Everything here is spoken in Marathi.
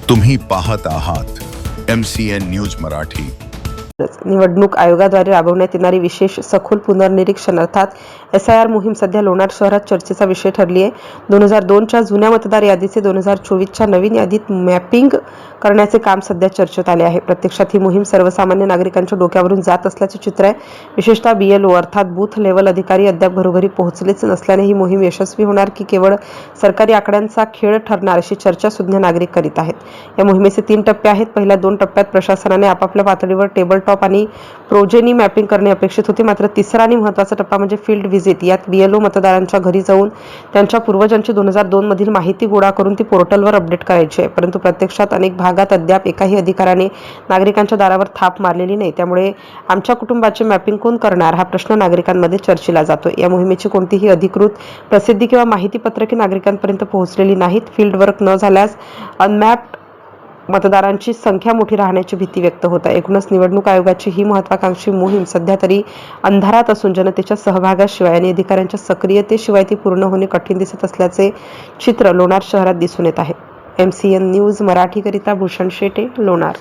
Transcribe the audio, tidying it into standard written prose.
तुम्ही पाहत आहात MCN न्यूज मराठी। निवडणूक आयोगाद्वारे राबवण्यात येणारी विशेष सखोल पुनर्निरीक्षण अर्थात SIR मोहीम सध्या लोणार शहरात चर्चेचा विषय ठरली आहे। 2002च्या जुन्या मतदार यादीचे 2024च्या नवीन यादीत मॅपिंग करण्याचे काम सध्या चर्चेत आले आहे। प्रत्यक्षात ही मोहीम सर्वसामान्य नागरिकांच्या डोक्यावरून जात असल्याचे चित्र आहे। विशेषतः BLO अर्थात बूथ लेवल अधिकारी अद्याप घरोघरी पोहोचलेच नसल्याने ही मोहीम यशस्वी होणार की केवळ सरकारी आकड्यांचा खेळ ठरणार अशी चर्चा सुज्ञ नागरिक करीत आहेत। या मोहिमेचे 3 टप्पे आहेत। पहिल्या 2 टप्प्यात प्रशासनाने आपापल्या पातळीवर टेबल टॉप आणि प्रोजेनी मॅपिंग करणे अपेक्षित होते। मात्र तिसरा आणि महत्त्वाचा टप्पा म्हणजे फील्ड व्हिजिट। यात BLO मतदारांच्या घरी जाऊन त्यांच्या पूर्वजांची 2002 मधील माहिती गोळा करून ती पोर्टलवर अपडेट करायची आहे। परंतु प्रत्यक्षात अनेक भागात अद्याप एकाही अधिकाऱ्याने नागरिकांच्या दारावर थाप मारलेली नाही। त्यामुळे आमच्या कुटुंबाचे मॅपिंग कोण करणार हा प्रश्न नागरिकांमध्ये चर्चिला जातोय। या मोहिमेची कोणतीही अधिकृत प्रसिद्धी किंवा माहिती पत्रके नागरिकांपर्यंत पोहोचलेली नाहीत। फील्ड वर्क न झाल्यास अनमॅप्ड मतदारांची संख्या मोठी राहण्याची भीती व्यक्त होत आहे। एकूणच निवडणूक आयोगाची ही महत्त्वाकांक्षी मोहीम सध्या तरी अंधारात असून जनतेच्या सहभागाशिवाय आणि अधिकाऱ्यांच्या सक्रियतेशिवाय ती पूर्ण होणे कठीण दिसत असल्याचे चित्र लोणार शहरात दिसून येत आहे। MCN न्यूज मराठीकरिता भूषण शेटे, लोणार।